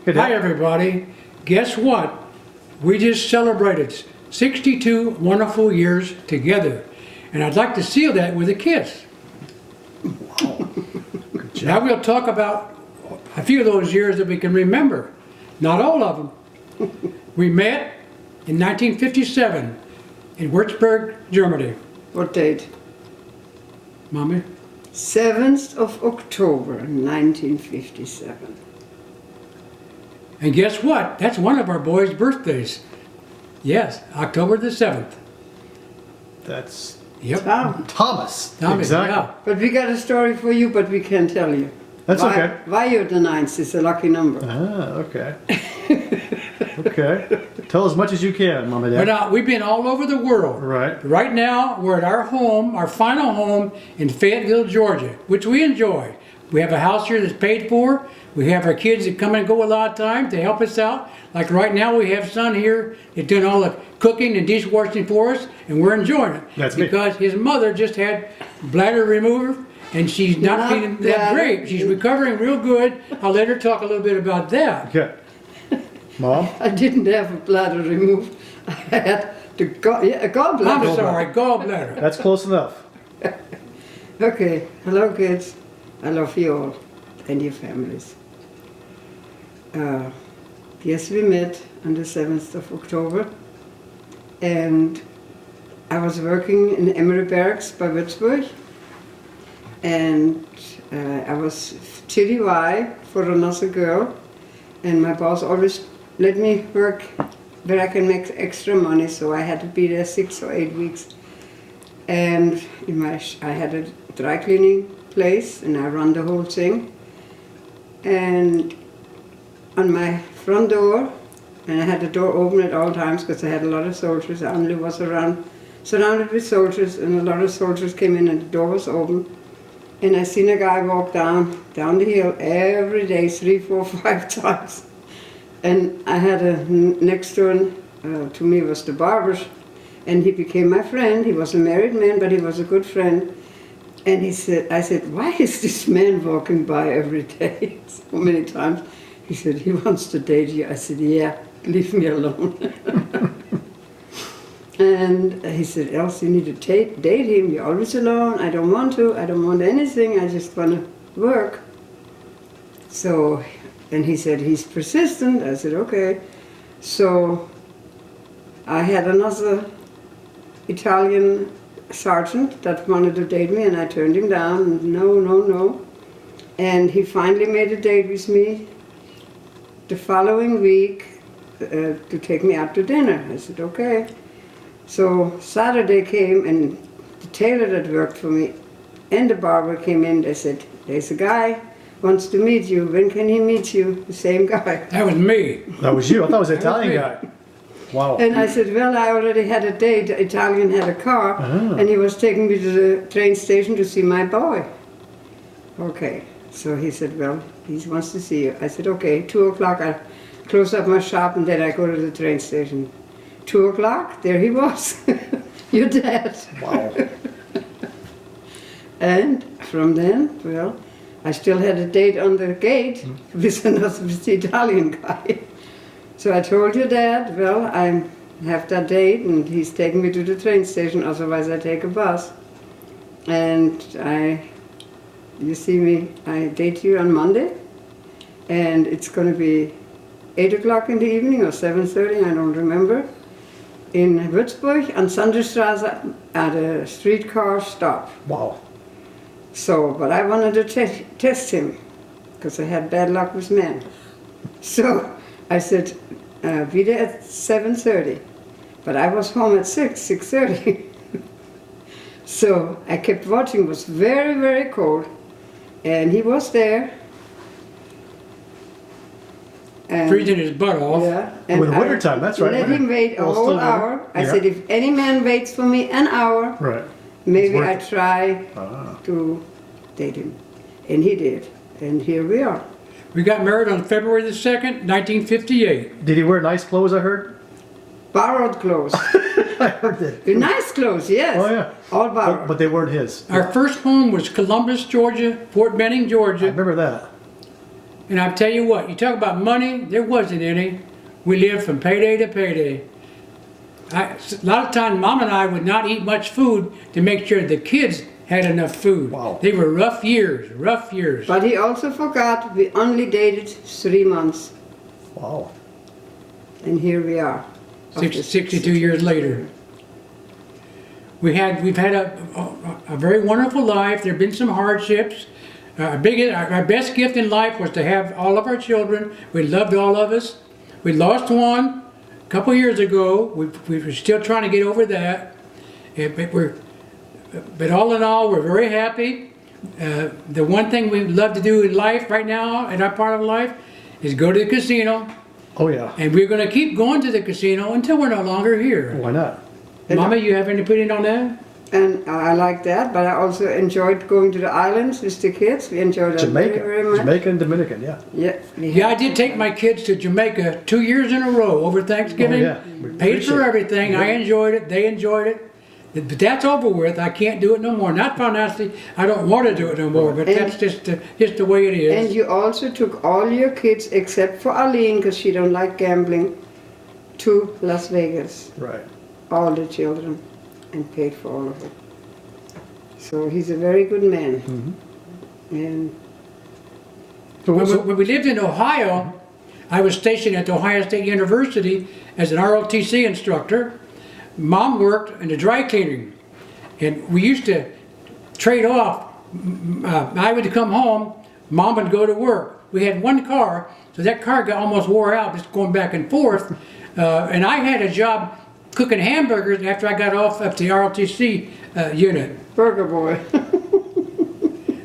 Hi everybody. Guess what? We just celebrated 62 wonderful years together. And I'd like to seal that with a kiss. Now we'll talk about a few of those years that we can remember. Not all of them. We met in 1957 in Würzburg, Germany. What date? Mommy? 7th of October, 1957. And guess what? That's one of our boys' birthdays. Yes, October the 7th. That's Yep. Tom. Thomas. Tommy, Exactly. yeah. But we got a story for you, but we can't tell you. That's why, okay. Why you're the 9th is a lucky number. Ah, okay. Okay. Tell as much as you can, Mom and But Dad. we've been all over the world. Right. Right now, we're at our home, our final home in Fayetteville, Georgia, which we enjoy. We have a house here that's paid for. We have our kids that come and go a lot of times to help us out. Like right now, we have son here that's doing all the cooking and dishwashing for us, and we're enjoying it. That's me. Because his mother just had bladder removal, and she's not Not feeling that bladder. great. She's recovering real good. I'll let her talk a little bit about that. Okay. Mom? I didn't have a bladder removed. I had a I'm gallbladder. sorry, gallbladder. That's close enough. Okay, hello kids. I love you all and your families. Yes, we met on the 7th of October, and I was working in Emery Barracks by Würzburg, and I was TDY for another girl, and my boss always let me work where I can make extra money, so I had to be there 6 or 8 weeks. And I had a dry cleaning place, and I run the whole thing. And on my front door, and I had the door open at all times because I had a lot of soldiers. I only was surrounded with soldiers, and a lot of soldiers came in, and the door was open. And I seen a guy walk down the hill every day, 3, 4, 5 times. And I had next door to me was the barber, and he became my friend. He was a married man, but he was a good friend. And I said, why is this man walking by every day so many times? He said, he wants to date you. I said, yeah, leave me alone. And he said, Else, you need to date him. You're always alone. I don't want to. I don't want anything. I just want to work. So, and he said, he's persistent. I said, okay. So I had another Italian sergeant that wanted to date me, and I turned him down. No. And he finally made a date with me the following week to take me out to dinner. I said, okay. So Saturday came, and the tailor that worked for me and the barber came in. They said, there's a guy wants to meet you. When can he meet you? The same guy. That was me. That was you. I thought it was the Italian me. guy. Wow. And I said, well, I already had a date. The Italian had a car, and he was taking me to the train station to see my boy. Okay. So he said, well, he wants to see you. I said, okay, 2 o'clock, I close up my shop, and then I go to the train station. 2 o'clock, there he was. Your dad. Wow. And from then, well, I still had a date on the gate with the Italian guy. So I told your dad, well, I have that date, and he's taking me to the train station, otherwise I take a bus. And you see me, I date you on Monday, and it's going to be 8 o'clock in the evening or 7:30, I don't remember, in Würzburg on Sandstraße at a streetcar stop. Wow. So, but I wanted to test him, because I had bad luck with men. So I said, be there at 7:30. But I was home at 6:30. So I kept watching. It was very, very cold. And he was there. And Freezing his butt off. yeah, Oh, in the wintertime, that's right, Let winter. him wait a Well, still whole winter. hour. I Yeah. said, if any man waits for me an hour, Right. maybe worth I it. try Ah. to date him. And he did. And here we are. We got married on February the 2nd, 1958. Did he wear nice clothes, I heard? Borrowed clothes. I heard that. Nice clothes, yes. Oh, yeah. All borrowed. But they weren't his. Our first home was Columbus, Georgia, Fort Benning, I Georgia. remember that. And I tell you what, you talk about money, there wasn't any. We lived from payday to payday. A lot of times, Mom and I would not eat much food to make sure the kids had enough food. Wow. They were rough years, rough years. But he also forgot we only dated 3 months, Wow. and here we are. after 62 years later. We've had a very wonderful life. There have been some hardships. Our best gift in life was to have all of our children. We loved all of us. We lost one a couple years ago. We were still trying to get over that. But all in all, we're very happy. The one thing we love to do in life right now, in our part of life, is go to the casino. Oh, yeah. And we're going to keep going to the casino until we're no longer here. Why not? Mama, you have any opinion on that? And I like that, but I also enjoyed going to the islands with the kids. We enjoyed that Jamaica. very, very much. Jamaica and Dominican, yeah. Yeah, we Yeah, I had- did take my kids to Jamaica 2 years in a row over Thanksgiving. Oh, yeah. We Paid appreciate for it. everything. I enjoyed it. They enjoyed it. But that's over with. I can't do it no more. Not financially. I don't want to do it no more. But And- that's just the way it is. And you also took all your kids, except for Aline, because she don't like gambling, to Las Vegas. Right. All the children, and paid for all of it. So he's a very good man. And So, When we lived in Ohio, I was stationed at the Ohio State University as an ROTC instructor. Mom worked in the dry cleaning, and we used to trade off. I would come home, Mom would go to work. We had one car, so that car got almost wore out, just going back and forth. And I had a job cooking hamburgers after I got off at the ROTC unit. Burger Boy.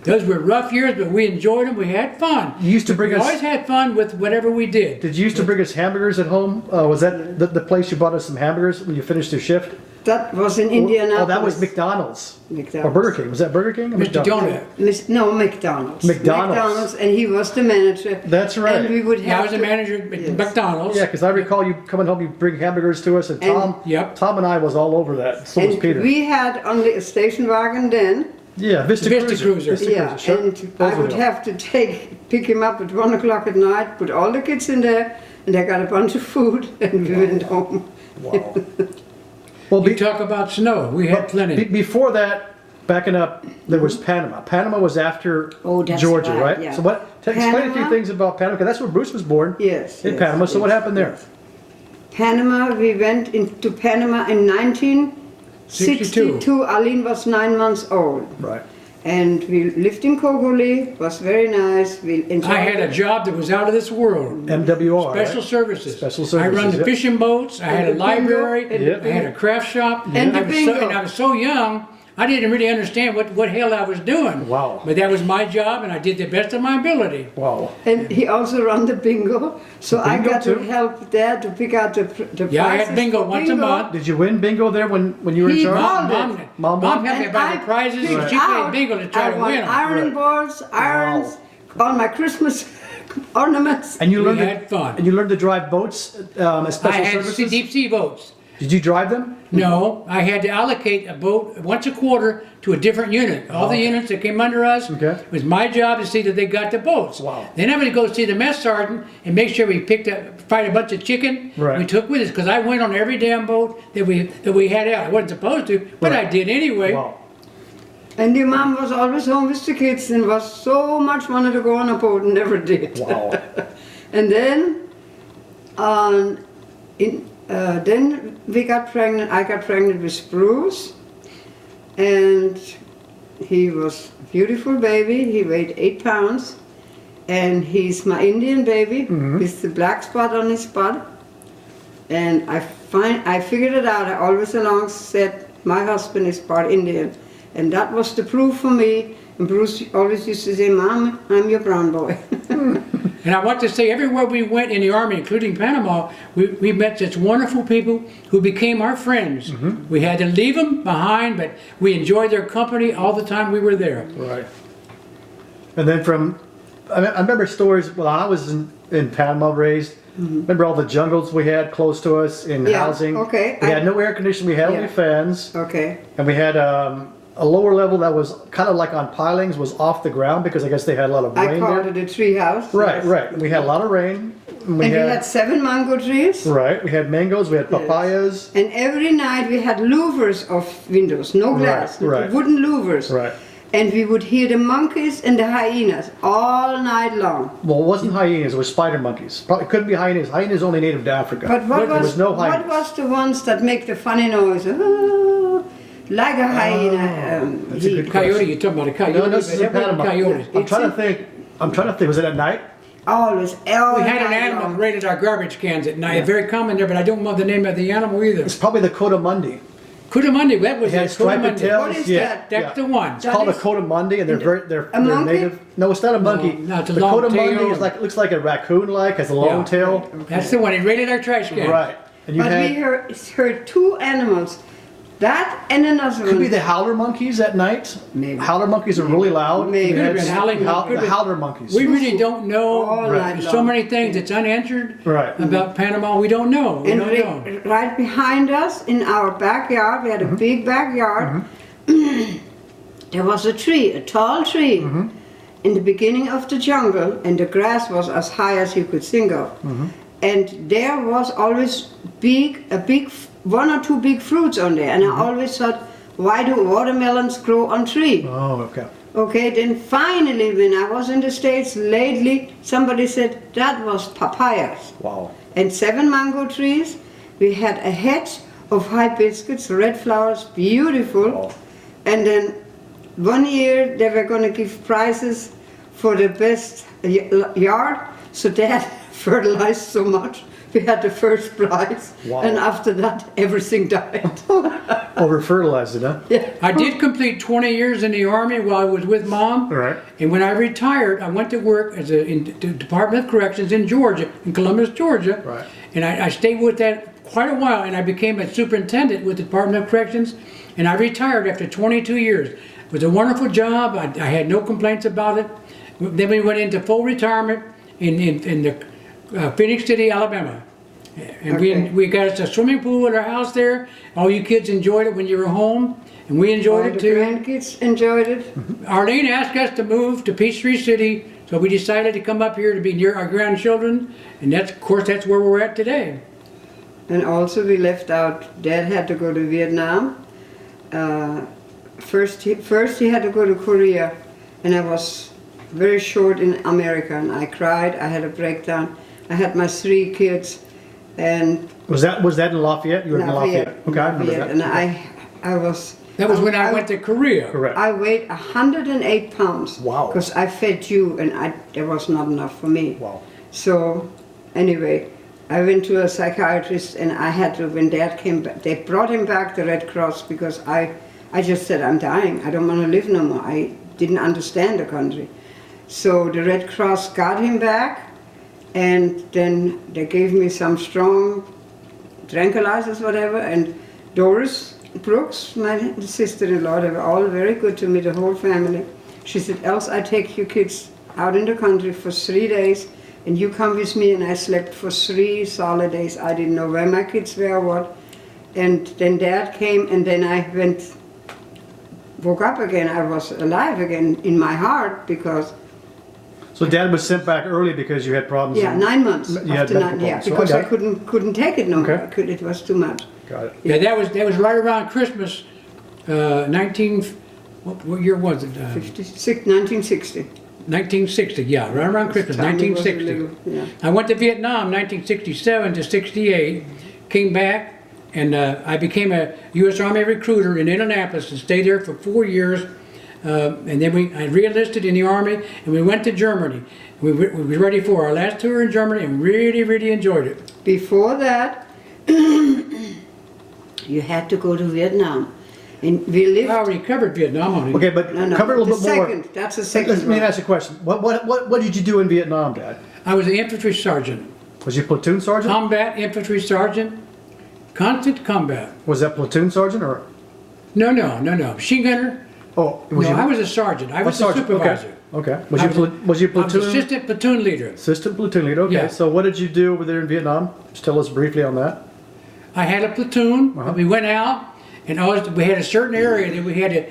Those were rough years, but we enjoyed them. We had fun. You used to bring We us- always had fun with whatever we did. did you used to bring us hamburgers at home? Was that the place you brought us some hamburgers when you finished your shift? That was in Indianapolis. Oh, that was McDonald's. McDonald's. Or Burger King. Was that Burger King? Or Mr. Donut. No, McDonald's. McDonald's. And he was the manager. That's right. And we would Yeah, I have was a to- manager at Yes. McDonald's. Yeah, because I recall you coming home, you bring hamburgers to us, and Tom, Yep. Tom and I was all over that. So was And Peter. we had only a station wagon then. Yeah, Vista Cruiser. Vista Yeah, sure. and Those I were would the- have to pick him up at 1 o'clock at night, put all the kids in there, and I got a bunch of food, and we went home. Wow. Well, You talk about snow. We had plenty. before that, backing up, there was Panama. Panama was after Oh, that's Georgia, right, right? yeah. So explain a few Panama? things about Panama, because that's where Bruce was born. Yes. In yes, Panama. So what yes, happened there? yes. Panama, we went into Panama in 1962. Aline was 9 months old. Right. And we lived in Cogoli, was very nice. We enjoyed I had a it. job that was out of this world. MWR. Special right? services. Special I services, run the yep. fishing boats. I had a And the bingo, library. and the I had a craft shop. And I the was bingo. I was so young, I didn't really understand what hell I was doing. Wow. But that was my job, and I did the best of my ability. Wow. And he also ran the bingo, so I Bingo got too? to help Dad to pick out the Yeah, I prizes had bingo for once a month. Did you win bingo there when you were in He charge? won. Mom Mom had me And buy I the prizes, and picked she played out- bingo to try I to won win them. ironing Right. boards, irons, all my Christmas ornaments. And you We learned had fun. And you learned to drive boats as I special had services. deep sea boats. Did you drive them? No, I had to allocate a boat once a quarter to a different unit. All the Okay. units that came under us, Okay. it was my job to see that they got the boats. Wow. Then I would go see the mess sergeant and make sure we fried a bunch of chicken Right. we took with us, because I went on every damn boat that we had out. I wasn't supposed to, but Right. I did anyway. Wow. And your mom was always home with the kids and was so much wanted to go on a boat and never did. Wow. And then, then we got pregnant. I got pregnant with Bruce, and he was a beautiful baby. He weighed 8 pounds, and he's my Indian baby with the black spot on his butt. And I figured it out. I always along said my husband is part Indian, and that was the proof for me. And Bruce always used to say, "Mom, I'm your brown boy." And I want to say, everywhere we went in the Army, including Panama, we met such wonderful people who became our friends. We had to leave them behind, but we enjoyed their company all the time we were there. Right. And then I remember stories, well, I was in Panama raised. Remember all the jungles we had close to us in Yeah, housing? okay. We had no air conditioning, we had only Yeah. fans. Okay. And we had a lower level that was kind of like on pilings was off the ground because I guess they had a lot of I rain called there. it a tree house. Right, yes. right. We had a lot of rain. And we had 7 mango trees. Right. We had mangoes. We had papayas. And every night we had louvers of windows, no glass, right. wooden louvers. Right. And we would hear the monkeys and the hyenas all night long. Well, it wasn't hyenas. It was spider monkeys. Probably couldn't be hyenas. Hyenas only native to Africa. But what there was no what hyenas. was the ones that make the funny noise? "Ah," like a hyena. that's a good Coyote, you're talking about a coyote. No, no, this is in but that wasn't Panama. coyotes. I'm trying to think. Was it at night? Always, all We had an night animal long. that raided our garbage cans at night. Very common there, but I don't know the name of the animal either. It's probably the Cotamundi. Cotamundi, that was It had it. striped Cotamundi. tails. What is yeah, that? That's yeah. the one. It's called a That is- Cotamundi, and they're A monkey? native. No, it's not a monkey. No, it's a the long Cotamundi tail. is like looks like a raccoon-like, has a long Yeah. tail. That's the one. He raided our trash can. Right. And you But we had heard 2 animals. That and another could one. be the howler monkeys at night. Maybe. Howler monkeys are really loud. Maybe. You Could have had been howling the could have- howler monkeys. We really don't know. All night There's so long. many things that's unanswered Right. about Panama. We don't know. We And don't know. right behind us in our backyard, we had a big backyard. There was a tree, a tall tree, in the beginning of the jungle, and the grass was as high as you could think of. And there was always one or two big fruits on there. And I always thought, why do watermelons grow on tree? Oh, okay. Okay, then finally, when I was in the States lately, somebody said that was papayas. Wow. And 7 mango trees. We had a hedge of hibiscus, red flowers, beautiful. Wow. And then one year they were going to give prizes for the best yard. So Dad fertilized so much. We had the first prize. Wow. And after that, everything died. Over fertilized it, huh? I did complete 20 years in the Army while I was with Mom. Right. And when I retired, I went to work in the Department of Corrections in Georgia, in Columbus, Georgia. Right. And I stayed with that quite a while, and I became a superintendent with the Department of Corrections, and I retired after 22 years. It was a wonderful job. I had no complaints about it. Then we went into full retirement in the Phoenix City, Alabama. And Okay. we got us a swimming pool at our house there. All you kids enjoyed it when you were home, and we enjoyed All it the too. grandkids enjoyed it. Arlene asked us to move to Peachtree City, so we decided to come up here to be near our grandchildren, and of course, that's where we're at today. And also we left out, Dad had to go to Vietnam. First he had to go to Korea, and I was very short in America, and I cried, I had a breakdown. I had my 3 kids, and Was that in Lafayette? You were in Lafayette. Okay, I remember that. and I was... That was when I went to Korea. Correct. I weighed 108 pounds. Wow. Because I fed you, and there was not enough for me. Wow. So, anyway, I went to a psychiatrist, and I had to, when Dad came back, they brought him back, the Red Cross, because I just said, I'm dying. I don't want to live no more. I didn't understand the country. So the Red Cross got him back, and then they gave me some strong tranquilizers, whatever, and Doris Brooks, my sister-in-law, they were all very good to me, the whole family. She said, Else, I take you kids out in the country for 3 days, and you come with me, and I slept for 3 solid days. I didn't know where my kids were or what. And then Dad came, and then I woke up again. I was alive again in my heart because, So Dad was sent back early because you had problems. yeah, 9 months You had after medical 9, yeah, problems. So because I got couldn't take it no more. Okay. It was too much. Got it. Yeah, that was right around Christmas, 19. What year was it? 1960. 1960. Yeah, right around Christmas, Time was a 1960. little- yeah. I went to Vietnam 1967 to 68, came back, and I became a U.S. Army recruiter in Indianapolis and stayed there for 4 years. And then I re-enlisted in the Army, and we went to Germany. We were ready for our last tour in Germany, and really, really enjoyed it. Before that, you had to go to Vietnam. And we lived... I already covered Vietnam on it. Okay, but No, cover a little the bit more. second, that's the Let second me one. ask you a question. What did you do in Vietnam, Dad? I was an infantry sergeant, Was you platoon sergeant? combat infantry sergeant, constant combat. Was that platoon sergeant or? No, machine gunner. Oh, was No, you? I was a sergeant. I was a sergeant, supervisor. Okay. Okay. Was I you was- was you I was platoon? assistant platoon leader. Assistant platoon leader. Okay. Yeah. So what did you do over there in Vietnam? Just tell us briefly on that. I had a platoon. Uh-huh. We went out, and we had a certain area that we had to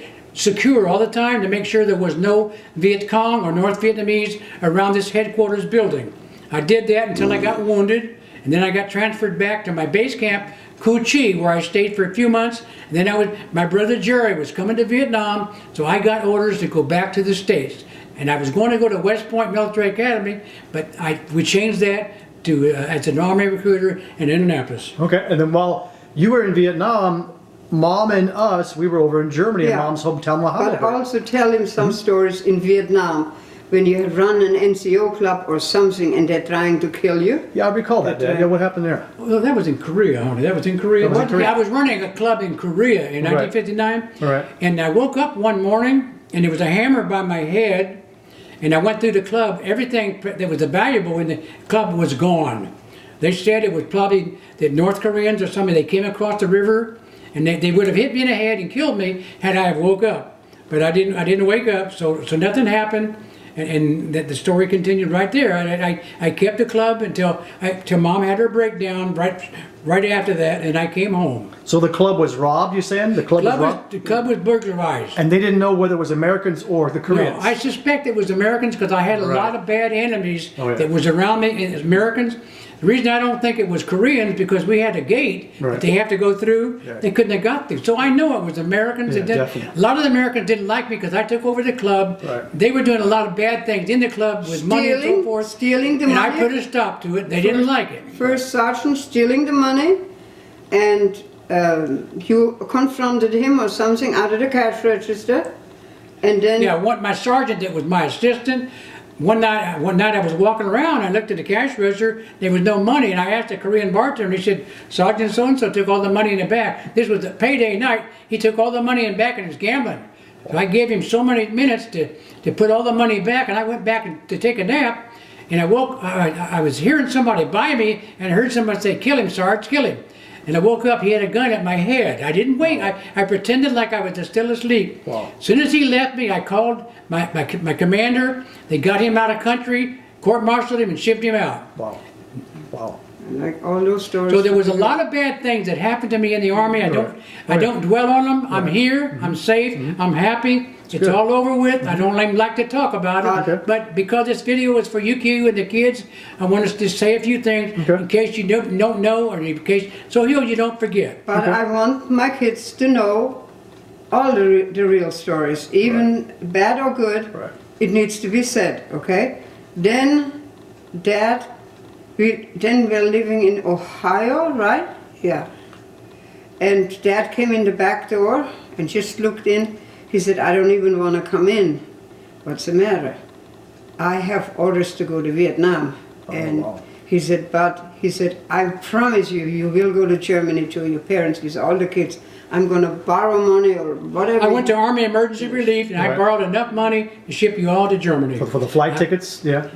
secure all the time to make sure there was no Viet Cong or North Vietnamese around this headquarters building. I did that until I got wounded, and then I got transferred back to my base camp, Cu Chi, where I stayed for a few months. And then my brother Jerry was coming to Vietnam, so I got orders to go back to the States. And I was going to go to West Point Military Academy, but we changed that to as an Army recruiter in Indianapolis. Okay, and then while you were in Vietnam, Mom and us, we were over in Germany in Yeah. Mom's hometown, La But Habra. also tell him some stories in Vietnam when you had run an NCO club or something and they're trying to kill you. Yeah, I recall that, Dad. Yeah, what happened there? Well, that was in Korea, honey. That was in Korea. That was in Korea. I was running a club in Korea in 1959. Right. And I woke up one morning and there was a hammer by my head. And I went through the club. Everything that was valuable in the club was gone. They said it was probably the North Koreans or somebody. They came across the river and they would have hit me in the head and killed me had I have woke up. But I didn't wake up, so nothing happened. And the story continued right there. I kept the club until Mom had her breakdown right after that, and I came home. So the club was robbed, you saying? The club was robbed? The club was burglarized. And they didn't know whether it was Americans or the No, Koreans? I suspect it was Americans because I had a Right. lot of bad enemies Oh, yeah. that was around me, and it was Americans. The reason I don't think it was Koreans because we had a gate Right. that they have to go through. Yeah. They couldn't have got through. So I know it was Americans. Yeah, that did. definitely. A lot of the Americans didn't like me because I took over the club. Right. They were doing a lot of bad things in the club with money and so forth. Stealing the And money. I put a stop to it. They didn't like it. First sergeant stealing the money, and you confronted him or something out of the cash register, and then Yeah, my sergeant that was my assistant. One night I was walking around. I looked at the cash register. There was no money, and I asked the Korean bartender. And he said, "Sergeant so and so took all the money in the back." This was the payday night. He took all the money in the back and was gambling. So I gave him so many minutes to put all the money back, and I went back to take a nap. And I woke. I was hearing somebody by me, and I heard somebody say, "Kill him, Sarge, kill him." And I woke up, he had a gun at my head. I didn't wait. I pretended like I was still asleep. Wow. As soon as he left me, I called my commander. They got him out of country, court-martialed him, and shipped him out. Wow. Wow. like all those stories. So there was a lot of bad things that happened to me in the Army. I don't dwell on them. I'm here. I'm safe. I'm happy. It's good. all over with. I don't even like to talk about it. Okay. But because this video is for you and the kids, I want us to say a few things Okay. in case you don't know, or in case so you don't forget. But I want my kids to know all the real stories, even bad or good. Right. It needs to be said, okay? Then, Dad, we're living in Ohio, right? Yeah. And Dad came in the back door and just looked in. He said, "I don't even want to come in." "What's the matter?" "I have orders to go to Vietnam." And wow. he said, "I promise you, you will go to Germany to your parents with all the kids. I'm going to borrow money or whatever." I went to Army Emergency Relief and I Right. borrowed enough money to ship you all to Germany. For the flight tickets? Yeah.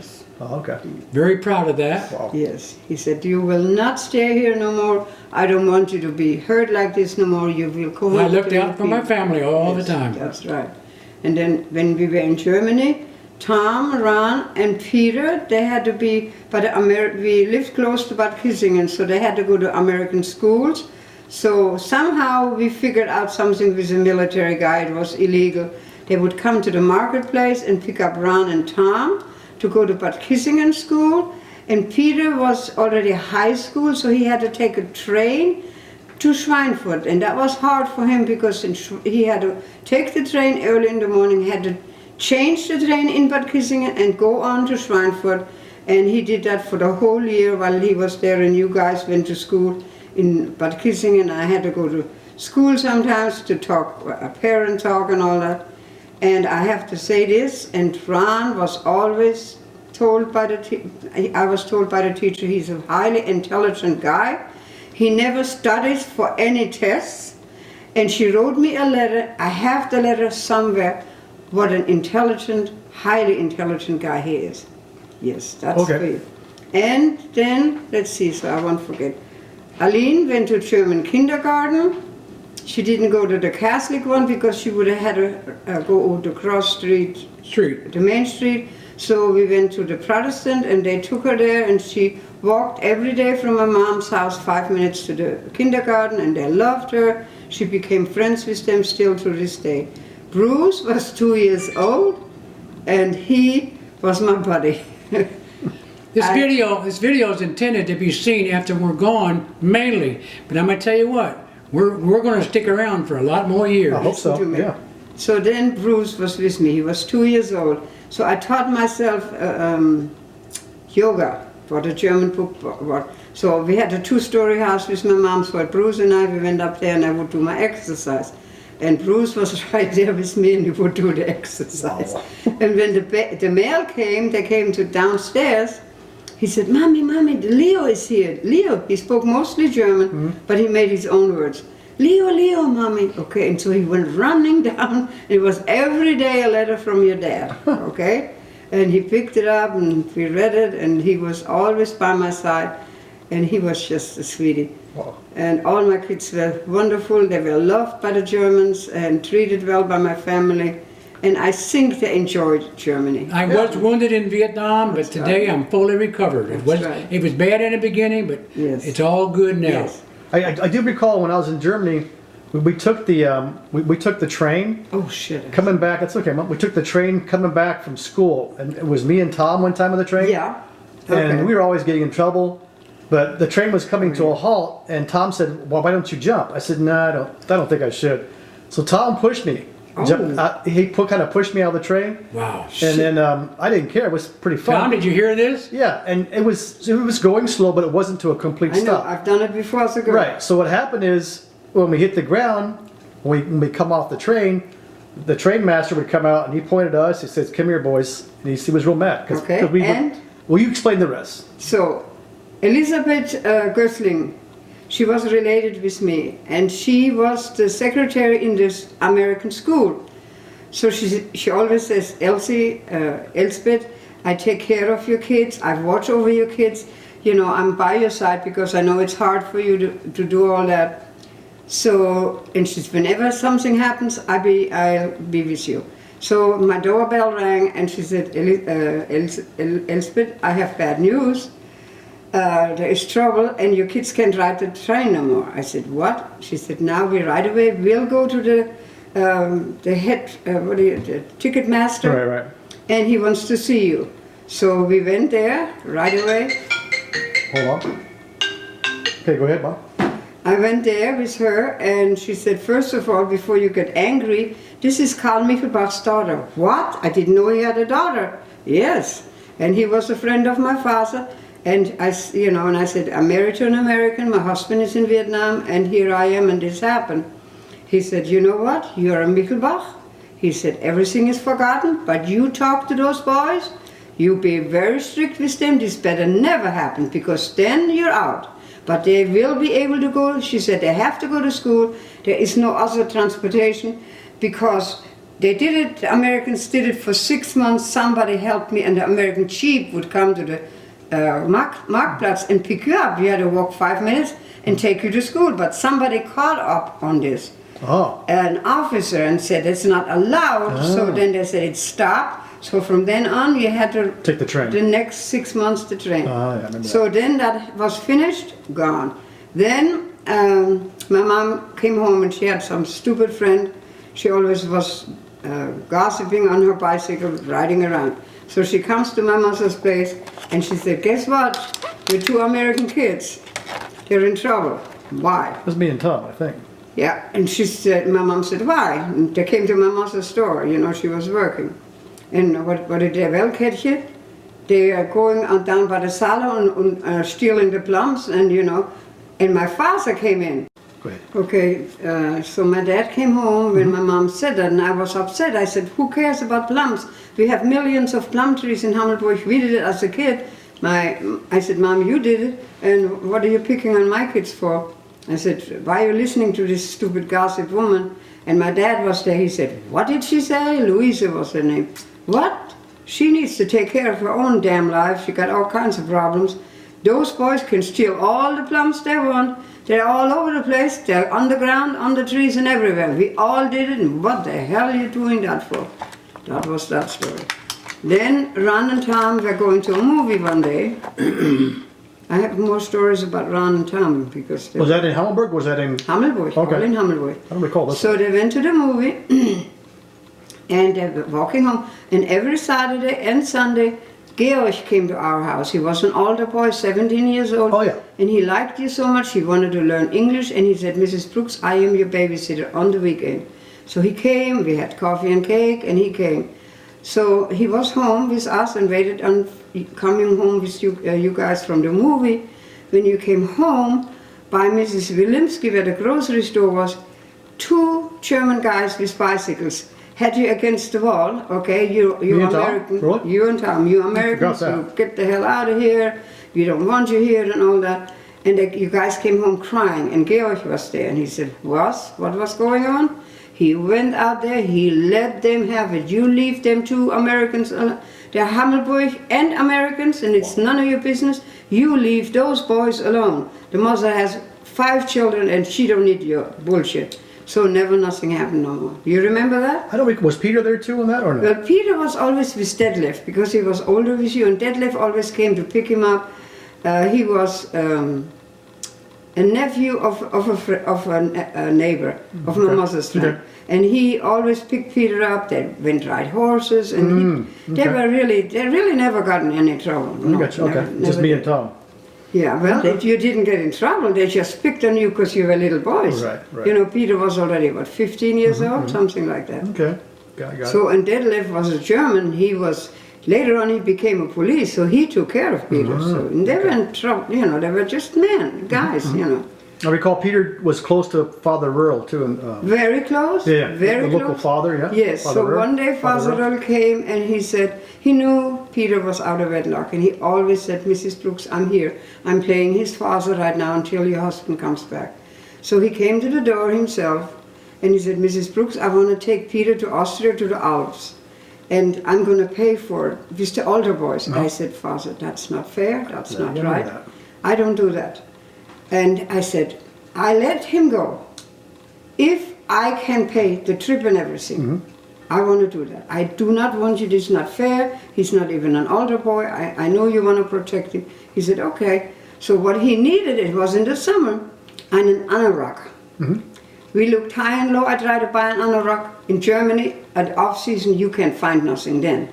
Oh, okay. Very proud of that. Wow. Yes, he said, "You will not stay here no more. I don't want you to be hurt like this no more. You will come I home looked to out for my your people." family all the Yes, time. That's right. And then when we were in Germany, Tom, Ron, and Peter, they had to be, we lived close to Bad Kissingen, so they had to go to American schools. So somehow we figured out something with the military guy. It was illegal. They would come to the marketplace and pick up Ron and Tom to go to Bad Kissingen school. And Peter was already high school, so he had to take a train to Schweinfurt. And that was hard for him because he had to take the train early in the morning, had to change the train in Bad Kissingen and go on to Schweinfurt. And he did that for the whole year while he was there, and you guys went to school in Bad Kissingen. I had to go to school sometimes to talk, a parent talk and all that. And I have to say this, and Ron was always told by I was told by the teacher, he's a highly intelligent guy. He never studies for any tests. And she wrote me a letter, I have the letter somewhere, what an intelligent, highly intelligent guy he is. Yes, that's Okay. for you. And then, let's see, so I won't forget. Aline went to German kindergarten. She didn't go to the Catholic one because she would have had to go to Cross Street, the main street. So we went to the Protestant and they took her there, and she walked every day from her mom's house 5 minutes to the kindergarten, and they loved her. She became friends with them still to this day. Bruce was 2 years old, and he was my buddy. This video is intended to be seen after we're gone, mainly. But I'm gonna tell you what, we're gonna stick around for a lot more years. I hope so, to me. yeah. So then Bruce was with me. He was 2 years old. So I taught myself yoga for the German book. So we had a 2-story house with my mom. So Bruce and I, we went up there and I would do my exercise. And Bruce was right there with me and he would do the exercise. And when the mail came, they came to downstairs. He said, Mommy, Leo is here. Leo, he spoke mostly German, but he made his own words. Leo, Mommy. Okay, and so he went running down. It was every day a letter from your dad, okay? And he picked it up and we read it and he was always by my side and he was just a sweetie. Wow. And all my kids were wonderful. They were loved by the Germans and treated well by my family. And I think they enjoyed Germany. I was wounded in Vietnam, but today I'm fully recovered. It was right. it was bad in the beginning, but Yes. it's all good now. Yes. I do recall when I was in Germany, we took the we took the train Oh, shit. coming back. It's okay, Mom. We took the train coming back from school, and it was me and Tom one time on the train. Yeah. And we were always getting in trouble. But the train was coming to a halt, and Tom said, "Well, why don't you jump?" I said, "No, I don't think I should." So Tom pushed me. He kind of pushed me out of the train, Wow. and then I didn't care. It was pretty fun. Tom, did you hear this? Yeah, and it was going slow, but it wasn't to a complete I know. stop. I've done it before as a girl. Right. So what happened is when we hit the ground, when we come off the train master would come out and he pointed at us. He says, "Come here, boys." And he was real mad. Okay, and? Well, you explain the rest. So, Elisabeth Gößling, she was related with me, and she was the secretary in this American school. So she always says, Elspeth, I take care of your kids, I watch over your kids, you know, I'm by your side because I know it's hard for you to do all that. So, and she says, whenever something happens, I'll be with you. So my doorbell rang and she said, Elspeth, I have bad news. There is trouble and your kids can't ride the train no more. I said, what? She said, now we right away will go to the head, the ticket master. Right. And he wants to see you. So we went there right away. Hold on. Okay, go ahead, Mom. I went there with her and she said, first of all, before you get angry, this is Karl Michelbach's daughter. What? I didn't know he had a daughter. Yes. And he was a friend of my father. And I said, I'm married to an American, my husband is in Vietnam, and here I am, and this happened. He said, you know what, you're a Michelbach. He said, everything is forgotten, but you talk to those boys, you be very strict with them, this better never happen, because then you're out. But they will be able to go, she said, they have to go to school, there is no other transportation, because they did it, the Americans did it for 6 months, somebody helped me, and the American chief would come to the Marktplatz and pick you up. You had to walk 5 minutes and take you to school. But somebody caught up on this, an officer, and said it's not allowed. So then they said it stopped. So from then on, you had to take the train. The next 6 months, the train. Yeah, I remember so that. then that was finished, gone. Then my mom came home and she had some stupid friend. She always was gossiping on her bicycle, riding around. So she comes to my mother's place and she said, guess what? Your 2 American kids, they're in trouble. Why? It was me and Tom, I think. Yeah, and she said, my mom said, why? And they came to my mother's store, you know, she was working. And what did they wel catch it? They are going down by the salon and stealing the plums and, you know, and my father came in. Go ahead. Okay, so my dad came home when my mom said that, and I was upset. I said, who cares about plums? We have millions of plum trees in Hammelburg. We did it as a kid. I said, Mom, you did it, and what are you picking on my kids for? I said, why are you listening to this stupid gossip woman? And my dad was there. He said, what did she say? Louisa was her name. What? She needs to take care of her own damn life. She got all kinds of problems. Those boys can steal all the plums they want. They're all over the place. They're on the ground, on the trees, and everywhere. We all did it, and what the hell are you doing that for? That was that story. Then Ron and Tom were going to a movie one day. I have more stories about Ron and Tom because they Was that in Hammelburg? Was that in? Hammelburg, Okay. all in Hammelburg. I don't recall this. So they went to the movie, And they were walking home. And every Saturday and Sunday, Georg came to our house. He was an older boy, 17 years old. Oh, yeah. And he liked you so much, he wanted to learn English. And he said, Mrs. Brooks, I am your babysitter on the weekend. So he came, we had coffee and cake, and he came. So he was home with us and waited on coming home with you guys from the movie. When you came home, by Mrs. Wilimski, where the grocery store was, 2 German guys with bicycles had you against the wall. Okay, you and Tom? American, Really? you and Tom, you Americans, that. so get the hell out of here. We don't want you here and all that. And you guys came home crying, and Georg was there, and he said, what was going on? He went out there, he let them have it. You leave them 2 Americans, they're Hammelburg and Americans, and it's none of your business. You leave those boys alone. The mother has 5 children, and she don't need your bullshit. So never nothing happened no more. You remember that? I don't think, was Peter there too on that or no? Well, Peter was always with Detlef, because he was older with you, and Detlef always came to pick him up. He was a nephew of a neighbor of my Okay. mother's friend. Okay. And he always picked Peter up. They went ride horses, and they really never got in any trouble. I got you. Okay, never- just never me did. and Tom. Yeah, well, Okay. if you didn't get in trouble, they just picked on you because you were little boys. Right, right. You know, Peter was already, 15 years old? Something like that. Okay, got it. So, and Detlef was a German. Later on he became a police, so he took care of Peter. So, and they were in trouble, you know, they were just men, guys, you know. I recall Peter was close to Father Rural too, and Very close. yeah, Very the local close. father, yeah. Yes, Father so Rural. one day Father Rural. Rull came and he said, he knew Peter was out of wedlock, and he always said, Mrs. Brooks, I'm here. I'm playing his father right now until your husband comes back. So he came to the door himself and he said, Mrs. Brooks, I want to take Peter to Austria, to the Alps, and I'm going to pay for it with the older boys. And I said, Father, that's not fair, that's Yeah, not you don't do right. that. I don't do that. And I said, I let him go. If I can pay the trip and everything, I want to do that. I do not want you, this is not fair. He's not even an older boy. I know you want to protect him. He said, okay. So what he needed, it was in the summer, and an anorak. We looked high and low. I tried to buy an anorak in Germany. At off season, you can find nothing then.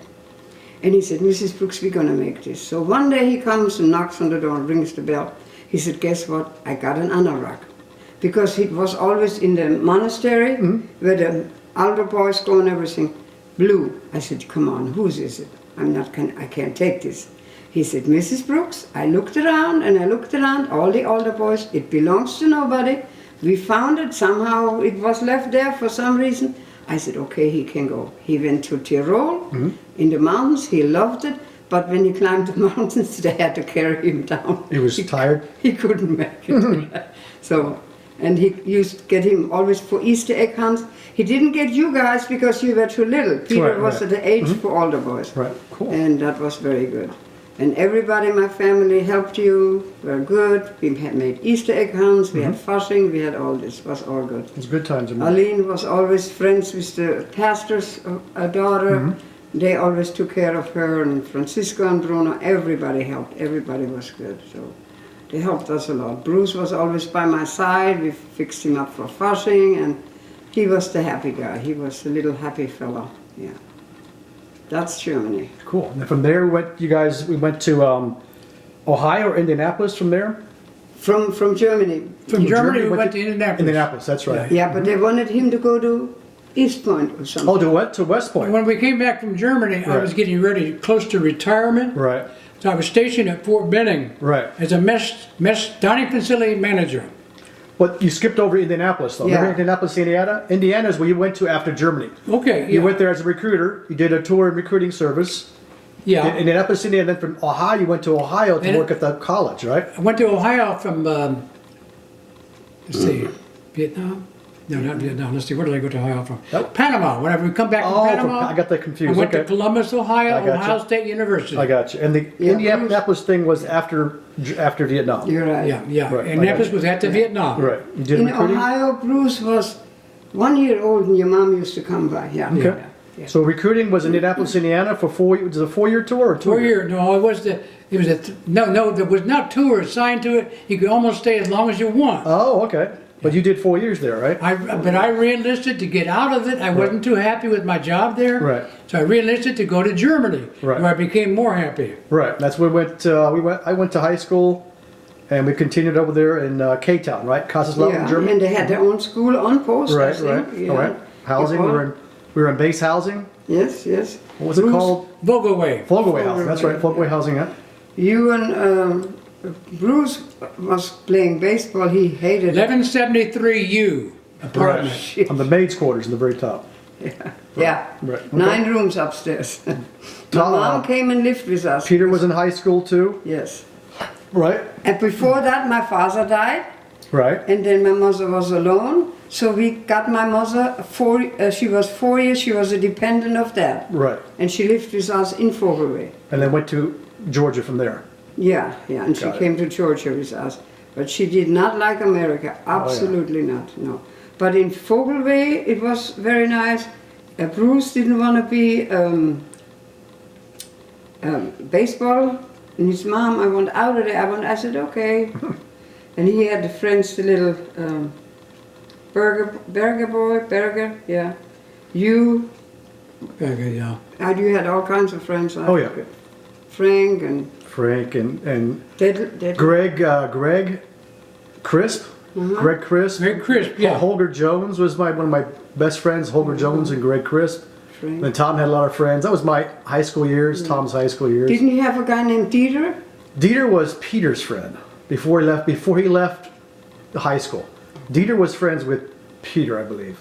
And he said, Mrs. Brooks, we're going to make this. So one day he comes and knocks on the door and rings the bell. He said, guess what? I got an anorak. Because it was always in the monastery where the older boys go and everything. Blue. I said, come on, whose is it? I can't take this. He said, Mrs. Brooks, I looked around and I looked around, all the older boys, it belongs to nobody. We found it, somehow it was left there for some reason. I said, okay, he can go. He went to Tyrol, in the mountains, he loved it. But when he climbed the mountains, they had to carry him down. He was tired. He couldn't make it. So, and he used to get him always for Easter egg hunts. He didn't get you guys because you were too little. Peter Right, was right. at the age for older boys. Right, cool. And that was very good. And everybody in my family helped you, were good. We had made Easter egg hunts, we had fushing, we had all this, was all good. It was good times. Aline was always friends with the pastor's daughter. They always took care of her, and Francisco and Bruno, everybody helped. Everybody was good. So they helped us a lot. Bruce was always by my side. We fixed him up for fushing, and he was the happy guy. He was the little happy fellow. Yeah. That's Germany. Cool. And then from there, we went to Ohio or Indianapolis from there? From Germany. From Germany, we went to Indianapolis. Indianapolis, that's right. Yeah, but they wanted him to go to East Point or something. Oh, to West Point. When we came back from Germany, I was Right. getting ready, close to retirement. Right, So I was stationed at Fort Benning right. as a mess dining facility manager. But you skipped over Indianapolis, though. Yeah. Remember Indianapolis, Indiana? Indiana is where you went to after Germany. Okay, You yeah. went there as a recruiter. You did a tour and recruiting service. In Yeah. Indianapolis, Indiana. Then from Ohio, you went to Ohio to And- work at the college, right? I went to Ohio from, let's see, Vietnam? No, not Vietnam. Let's see, where did I go to Ohio from? Nope. Panama. Whenever we come back from Oh, Panama, I got that I confused. went to Okay. Columbus, Ohio, I got Ohio you. State University. I got you. And the Yeah. Indianapolis thing was after Vietnam. You're right. Yeah, yeah. Right, I Indianapolis got was after Vietnam. Right. You did In recruiting? Ohio, Bruce was 1 year old, and your mom used to come by. Yeah. Okay. Yeah, yeah. So recruiting was in Indianapolis, Indiana for 4 years. Was it a 4-year tour or 2 4 years. No, it was no, there was not tour assigned to it. You could almost stay as long as you want. Oh, okay. But you did 4 years there, right? But I re-enlisted to get out of it. I wasn't too happy with my job there. Right. So I re-enlisted to go to Germany, Right. where I became more happy. Right. That's where I went to high school, and we continued over there in K-Town, right? Kaiserslautern, Yeah, Germany. and they had their own school on post, I Right, think. right, Yeah. all right. Housing. We were in base housing. Yes, yes. What was it called? Vogelway. Folgaway housing. That's right. Folgaway housing. Yeah. You and Bruce was playing baseball. He hated it. 1173U apartment. Right. On the maids' quarters in the very top. Yeah. Right. Okay. 9 rooms upstairs. My Tom, mom came and lived with us. Peter was in high school too. Yes. Right. And before that, my father died, Right. and then my mother was alone. So we got my mother. She was 4 years. She was a dependent of Dad, Right. and she lived with us in Vogelway. And then went to Georgia from there. Yeah, yeah, and she Got it. came to Georgia with us. But she did not like America, absolutely not, no. But in Vogelway, it was very nice. Bruce didn't want to be baseball, and his mom, I want out of there. I said, okay. And he had the friends, the little Berger, yeah. You, Okay, yeah. and you had all kinds of friends. Oh yeah. Frank and Frank and they'd Greg Crisp. Mm-hmm. Greg Crisp. Very crisp, yeah. Holger Jones was one of my best friends. Holger Jones and Greg Crisp. Frank. Then Tom had a lot of friends. That was my high school years. Tom's high school years. Didn't you have a guy named Dieter? Dieter was Peter's friend before he left. Before he left the high school, Dieter was friends with Peter, I believe.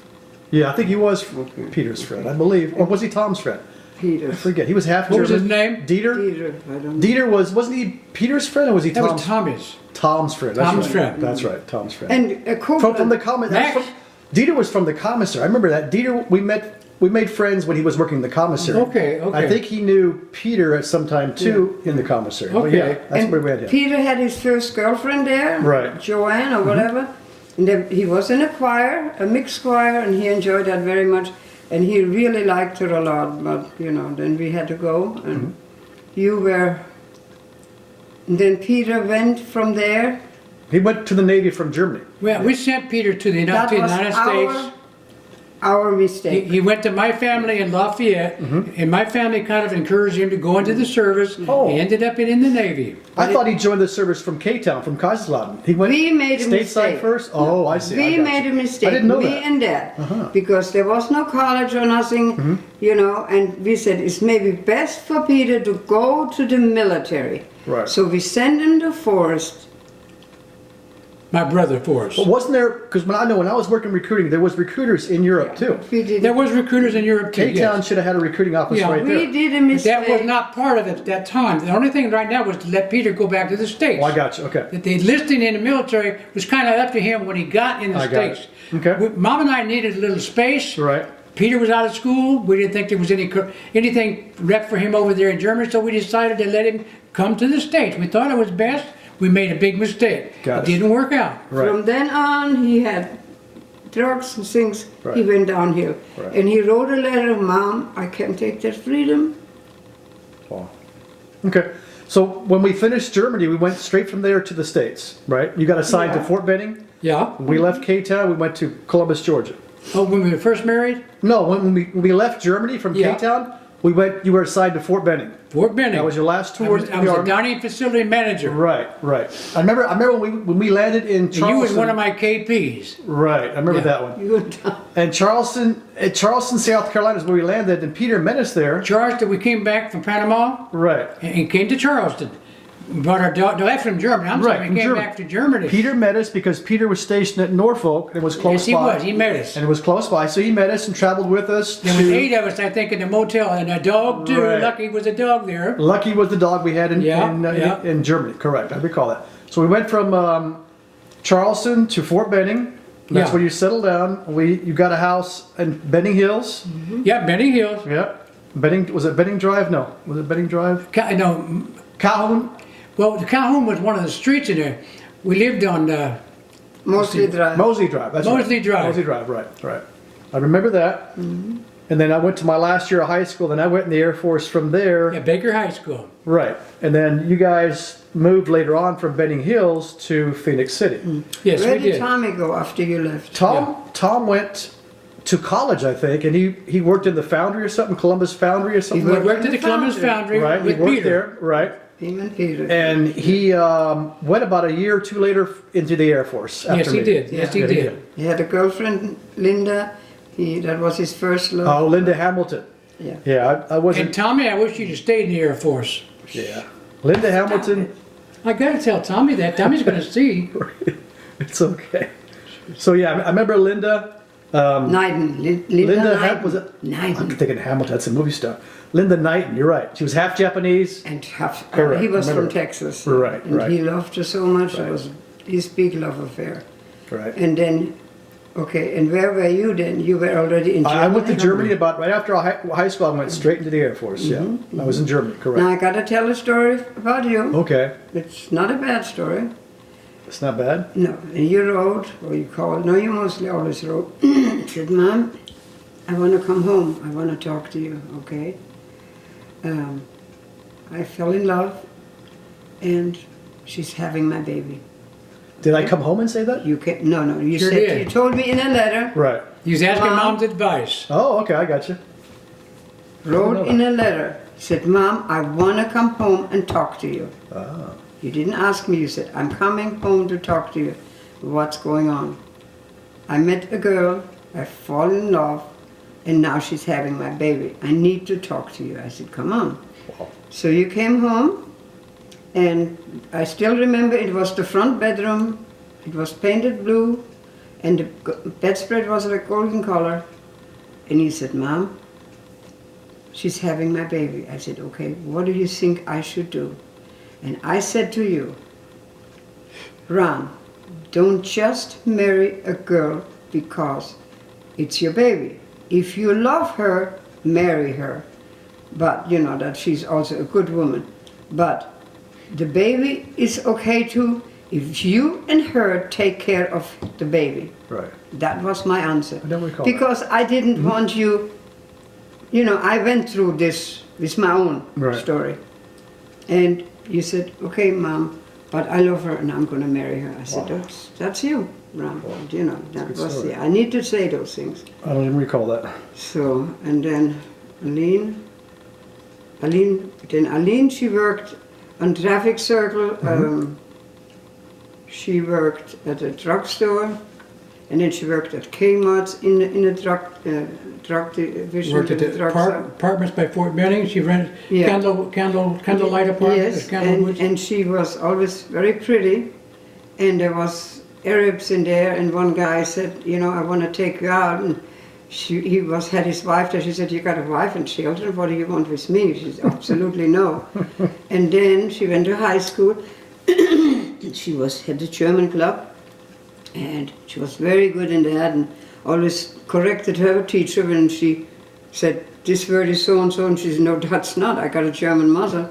Yeah, I think he was Peter's friend, I believe, or was he Tom's friend? Peter. I forget. He was half What was German. his name? Dieter. Dieter, I don't know. Dieter wasn't he Peter's friend or was he That Tom's? was Tommy's. Tom's friend. That's Tom's right. friend. That's right. Tom's friend. And from the commissary. Max? Dieter was from the commissary. I remember that. Dieter, we made friends when he was working in the commissary. Okay, okay. I think he knew Peter at some time too in the commissary. But Okay. yeah, that's and where we had him. Peter had his first girlfriend there, Right. Joanne or whatever. And then he was in a choir, a mixed choir, and he enjoyed that very much. And he really liked her a lot, but you know, then we had to go. And you were. And then Peter went from there. He went to the Navy from Germany. Well, we sent Peter to the That was United States. our mistake. He went to my family in Lafayette, and my family kind of encouraged him to go into the service. Oh. He ended up in the Navy. I thought he joined the service from K-Town, from Kaiserslautern. He went We made a stateside mistake. first. Oh, I see. I We got made you. a mistake. I didn't know we that. and Dad, Uh-huh. because there was no college or nothing, you know. And we said it's maybe best for Peter to go to the military. Right. So we sent him to Forest. My brother for us. But wasn't there? Because when I was working recruiting, there was recruiters in Europe too. We did. There was recruiters in Europe too. K-Town Yes. should have had a recruiting office Yeah. right We there. did a But mistake. that was not part of it at that time. The only thing right now was to let Peter go back to the States. Oh, I got you. Okay. That the enlisting in the military was kind of up to him when he got in the I got States. it. Okay. Mom and I needed a little space. Right. Peter was out of school. We didn't think there was anything rep for him over there in Germany, so we decided to let him come to the States. We thought it was best. We made a big mistake. Got it. Didn't work out. Right. From then on, he had drugs and things. Right. He went downhill. Right. And he wrote a letter, Mom, I can't take that freedom. Wow. Okay. So when we finished Germany, we went straight from there to the States, right? You got assigned to Yeah. Fort Benning. Yeah. We left K-Town. We went to Columbus, Georgia. Oh, when we were first married? No, when we left Germany from Yeah. K-Town, you were assigned to Fort Benning. Fort Benning. That was your last I tour was, in I the was a Army? dining facility manager. Right, right. I remember when we landed in And you Charleston. was one of my KPs. Right, I remember Yeah. that one. You went down. And Charleston, South Carolina is where we landed, and Peter met us there. Charleston, we came back from Panama Right. and came to Charleston. We brought our dog, no, that's from Germany. I'm Right, sorry, from we came Germany. back to Germany. Peter met us because Peter was stationed at Norfolk and was close Yes, he by. was. He met us. And it was close by, so he met us and traveled with us. There was 8 of us, I think, in the motel, and a dog too. Right. Lucky was a dog there. Lucky was the dog we had Yeah, yeah. in Germany. Correct, I recall that. So we went from Charleston to Fort Benning. That's Yeah. where you settled down. You got a house in Benning Hills. Yeah, Benning Hills. Yeah. Was it Benning Drive? No. Was it Benning Drive? No, Calhoun? well, Calhoun was one of the streets in there. We lived on, Mostly dry. Mosley Drive. That's right. Mosley Drive. Mosley Drive, right, right. I remember that. And then I went to my last year of high school. Then I went in the Air Force from there. Baker High School. Right. And then you guys moved later on from Benning Hills to Phoenix City. Yes, Where we did did. Tommy go after you left? Tom went to college, I think, and he worked in the foundry or something, Columbus Foundry or something. He We like worked at the Columbus Foundry Right, he with worked Peter. there, right. Him and Peter. And he went about a year or two later into the Air Force. After Yes, he me. did. Yes, he Yeah, did. He had a girlfriend, Linda. That was his first love. Oh, Linda Hamilton. Yeah. Yeah, I wasn't. And Tommy, I wish you'd have stayed in the Air Force. Yeah. Linda Hamilton, I gotta tell Tommy that. Tommy's gonna see. it's okay. So yeah, I remember Linda. Neiden. Linda Linda Neiden. was it? I'm Neiden. thinking Hamilton. That's a movie star. Linda Knighton. You're right. She was half Japanese. And Correct, he was remember. from Texas. Right, And right. he loved her so much. Right. It was his big love affair. Right. And then, okay, and where were you then? You were already in Germany? I went to Germany about right after high school. I went straight into the Air Force. Yeah, I was in Germany. Now Correct. I gotta tell a story about you. Okay, It's not a bad story. it's not bad. No, and you wrote, or you called, no, you mostly always wrote, said, Mom, I want to come home. I want to talk to you, okay? I fell in love, and she's having my baby. Did I come home and say that? You can no, you Sure said, did. you told me in a letter, Right. He was asking Mom. Mom's advice. Oh, okay. I got you. wrote in a letter, said, Mom, I want to come home and talk to you. Ah. You didn't ask me, you said, I'm coming home to talk to you. What's going on? I met a girl, I fall in love, and now she's having my baby. I need to talk to you. I said, come on. Wow. So you came home, and I still remember it was the front bedroom, it was painted blue, and the bedspread was a golden color. And he said, Mom, she's having my baby. I said, okay, what do you think I should do? And I said to you, Ron, don't just marry a girl because it's your baby. If you love her, marry her. But you know that she's also a good woman. But the baby is okay too if you and her take care of the baby. Right. That was my answer. I don't recall Because I didn't want you, I went through this with my own Right. story. And you said, okay, Mom, but I love her and I'm going to marry her. I said, Wow. that's you, Ron. That good was story. I need to say those things. I don't even recall that. So, and then Aline, she worked on traffic circle. She worked at a drugstore, and then she worked at Kmart in a drug division. Worked at the apartments by Fort Benning. She rented Yeah. candlelight apartments. Yes, Candlewood. and she was always very pretty, and there was Arabs in there, and one guy said, I want to take you out, and he had his wife there. She said, you got a wife and children, what do you want with me? She said, absolutely no. And then she went to high school. She had the German club, and she was very good in that, and always corrected her teacher when she said, this word is so and so, and she said, no, that's not, I got a German mother.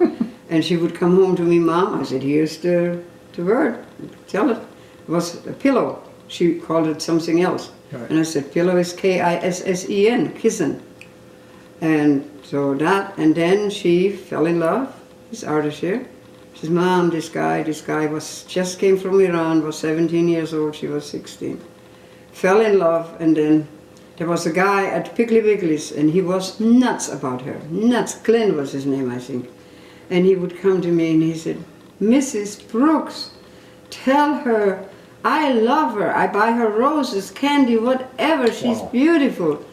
And she would come home to me, Mom, I said, here's the word, tell it. It was a pillow. She called it something else. Right. And I said, pillow is K-I-S-S-E-N, kissen. And so that, and then she fell in love with Ardashir. She says, Mom, this guy just came from Iran, was 17 years old, she was 16. Fell in love, and then there was a guy at Piggly Wiggly's, and he was nuts about her. Nuts. Glenn was his name, I think. And he would come to me and he said, Mrs. Brooks, tell her I love her. I buy her roses, candy, whatever. She's Wow. beautiful.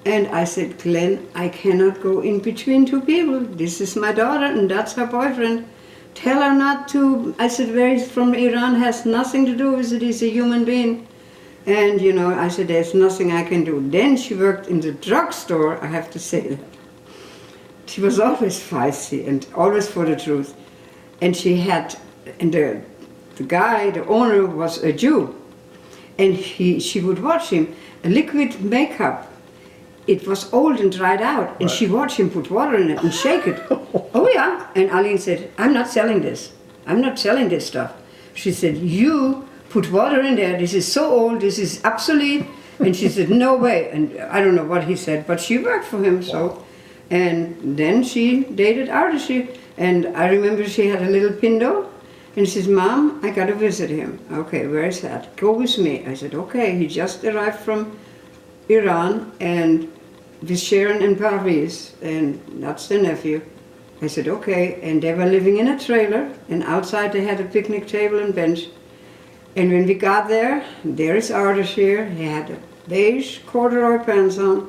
And I said, Glenn, I cannot go in between two people. This is my daughter and that's her boyfriend. Tell her not to. I said, where he's from Iran has nothing to do with it. He's a human being. And, I said, there's nothing I can do. Then she worked in the drugstore, I have to say that. She was always feisty and always for the truth. And she had, and the guy, the owner, was a Jew. And she would watch him, a liquid makeup. It was old and dried out, and she watched him put water in it and shake it. Oh yeah, and Aline said, I'm not selling this. I'm not selling this stuff. She said, you put water in there, this is so old, this is obsolete. And she said, no way. And I don't know what he said, but she worked for him, so. And then she dated Ardashir. And I remember she had a little Pinto, And he says, Mom, I got to visit him. Okay, where is that? Go with me. I said, okay. He just arrived from Iran and with Sharon in Paris, and that's the nephew. I said, okay. And they were living in a trailer, and outside they had a picnic table and bench. And when we got there is Artis here. He had a beige corduroy pants on,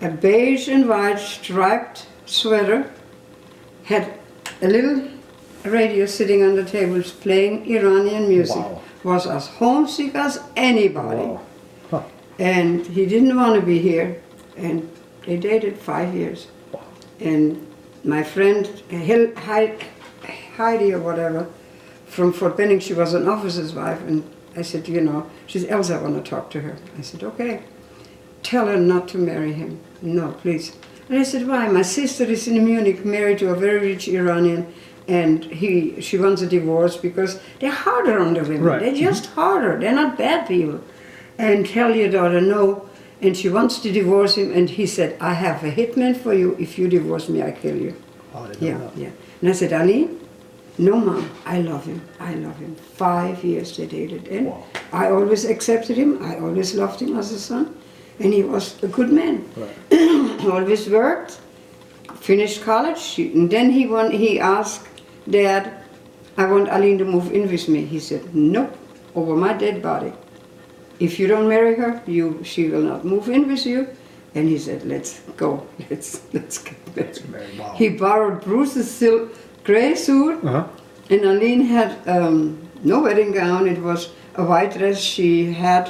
a beige and white striped sweater, had a little radio sitting on the table playing Iranian music. Wow. Was as homesick as anybody. Wow. Huh. And he didn't want to be here. And they dated 5 years. Wow. And my friend Heidi or whatever from Fort Benning, she was an officer's wife, and I said, you know, she said, Elsa, I want to talk to her. I said, okay. Tell her not to marry him. No, please. And I said, why? My sister is in Munich, married to a very rich Iranian, and she wants a divorce because they're harder on the women. Right. They're just harder. They're not bad people. And tell your daughter no. And she wants to divorce him, and he said, I have a hitman for you. If you divorce me, I kill you. Oh, I didn't know Yeah, that. yeah. And I said, Aline, no, Mom, I love him. I love him. 5 years they dated. And Wow. I always accepted him. I always loved him as a son. And he was a good man. Right. Always worked, finished college. And then he asked Dad, I want Aline to move in with me. He said, nope, over my dead body. If you don't marry her, she will not move in with you. And he said, let's go. Let's get married. Wow. He borrowed Bruce's silk gray suit, Uh-huh. and Aline had no wedding gown. It was a white dress. She had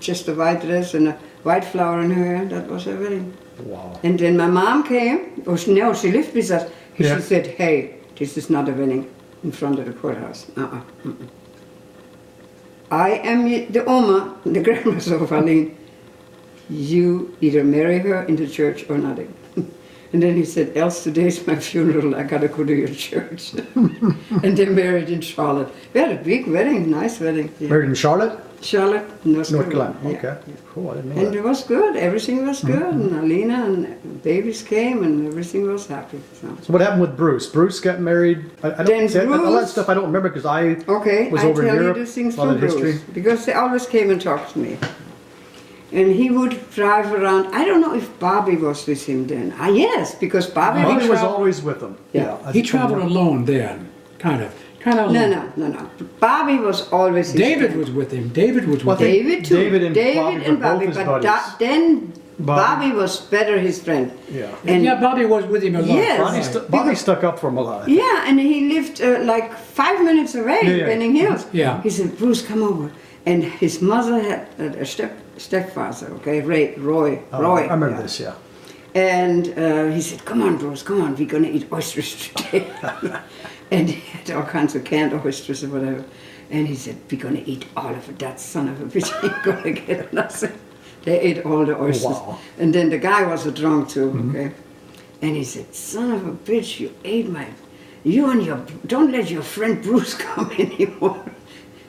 just a white dress and a white flower in her hair. That was her wedding. Wow. And then my mom came. She lived with us. Yeah. She said, hey, this is not a wedding in front of the courthouse. Mm-mm. I am the Oma, the grandmother of Aline. You either marry her in the church or nothing. And then he said, Else, today's my funeral, I gotta go to your church. And they married in Charlotte. We had a big wedding, nice wedding. Yeah. Married in Charlotte, Charlotte, North North Carolina. Carolina. Okay. Yeah. Cool. I didn't know And that. it was good, everything was good, and Alina and babies came and everything was happy. So what happened with Bruce? Bruce got married. I Then don't. All that Bruce- stuff I don't remember because I Okay, was I over in tell you Europe. these things all from that Bruce, history. because they always came and talked to me. And he would drive around. I don't know if Bobby was with him then. Yes, because Bobby Bobby was travel- always with them. Yeah. I He think traveled alone then, kind of alone. No. Bobby was always his David friend. was with him. David was Well, with I him. think David too. David and Bobby were both Bobby, his but buddies. then Bobby- Bobby was better his friend. Yeah. And Yeah, Bobby was with him a lot. Yes. Bobby stuck up for him a lot. yeah, and he lived like 5 minutes away Yeah, in yeah. Benning Hills. Yeah. He said, Bruce, come over. And his mother had a stepfather, okay, Roy. Oh, I remember yeah. this. Yeah. And he said, come on, Bruce, come on, we're going to eat oysters today. And he had all kinds of canned oysters or whatever. And he said, we're going to eat all of it. That son of a bitch ain't going to get nothing. They ate all the oysters. Wow. And then the guy was a drunk too, okay? And he said, son of a bitch, you ate don't let your friend Bruce come anymore.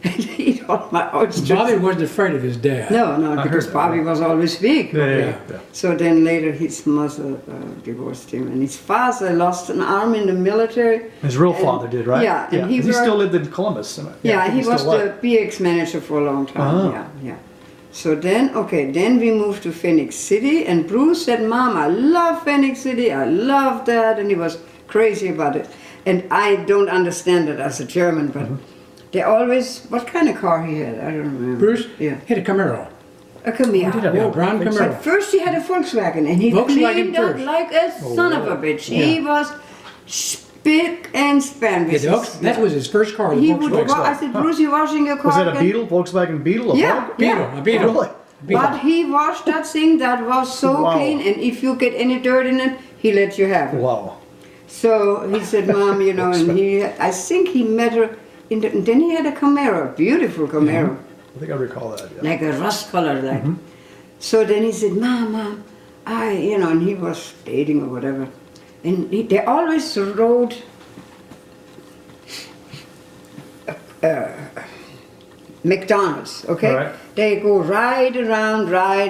And eat all my oysters. Bobby wasn't afraid of his dad. No, I because heard that. Bobby was always big. Yeah. So then later his mother divorced him, and his father lost an arm in the military. His real And- father did, right? Yeah, and he he worked- still lived in Columbus. Yeah, I think he was still the PX manager for a long time. Ah. Yeah. So then we moved to Phoenix City, and Bruce said, Mom, I love Phoenix City, I love that, and he was crazy about it. And I don't understand it as a German, but they always, what kind of car he had? I don't remember. Bruce Yeah. had a Camaro. A Camaro. did have Yeah, brown think so. Camaro. But first he had a Volkswagen, and he Volkswagen cleaned up first. like a son of a bitch. He was spick and span with Yeah, his- that was his first car, the He would. Volkswagen. I said, Bruce, you washing your car? Was it a again?" Beetle? Volkswagen Beetle? A Yeah. Volk? Beetle, a Beetle. Really? Beetle. But he washed that thing that was so Wow. clean, and if you get any dirt in it, he let you have it. Wow. So he said, Mom, and I think he met her, and then he had a Camaro, beautiful Camaro, I think I recall that. Yeah. like a rust color, like. So then he said, Mom, and he was dating or whatever, and they always rode McDonald's, okay? Right. They go ride around,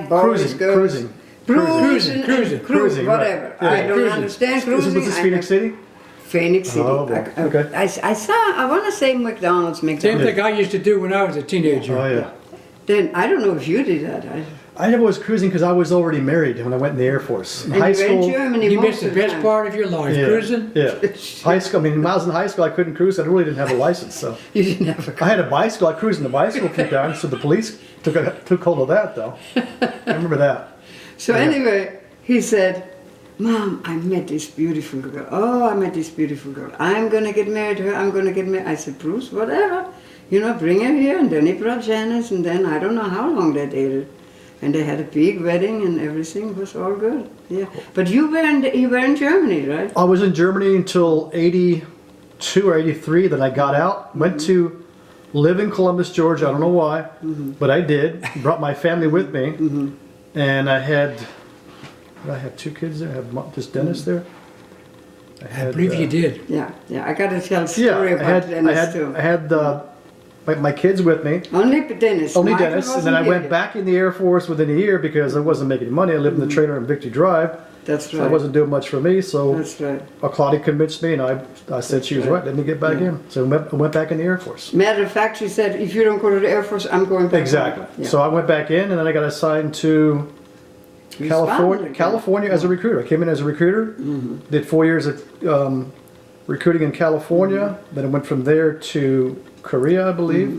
boys, girls. Cruising. Cruising, Cruising, cruise, right. whatever. Yeah, I don't cruising. understand Was cruising. this Phoenix City? Phoenix City. Oh, okay. I saw, I want to say McDonald's. Same McDonald's. thing I used to do when I was a teenager. Oh yeah. Then I don't know if you did that. I never was cruising because I was already married when I went in the Air Force. In And high you were in school. Germany You most missed the of the best time. part of your life, Yeah, cruising. yeah. High school. I mean, when I was in high school, I couldn't cruise. I really didn't have a license, so You didn't have a I had a bicycle. I cruised in the bicycle a few times. So the police took hold of that, though. I remember that. So Yeah. anyway, he said, Mom, I met this beautiful girl. Oh, I met this beautiful girl. I'm going to get married to her. I'm going to get married. I said, Bruce, whatever. You know, bring her here. And then he brought Janice. And then I don't know how long they dated. And they had a big wedding and everything was all good. Yeah. But you were in Germany, right? I was in Germany until 82 or 83. Then I got out, went to live in Columbus, Georgia. I don't know why, but I did. Brought my family with me, and I had 2 kids there. I had just Dennis there. I believe you did. Yeah. I got to tell a Yeah, story about Dennis too. I had my kids with me. Only Dennis. Only Michael Dennis, and wasn't then I here went yet. back in the Air Force within a year because I wasn't making money. I lived in the trailer in Victory Drive, That's so right. it wasn't doing much for me. So That's right. Claudia convinced me, and I said she was right. Let me get back in. So I went back in the Air Force. Matter of fact, she said, if you don't go to the Air Force, I'm going back. Exactly. home. Yeah. So I went back in, and then I got assigned to You California. spotted it. California as a recruiter. I came in as a recruiter. Did 4 years of recruiting in California. Then I went from there to Korea, I believe.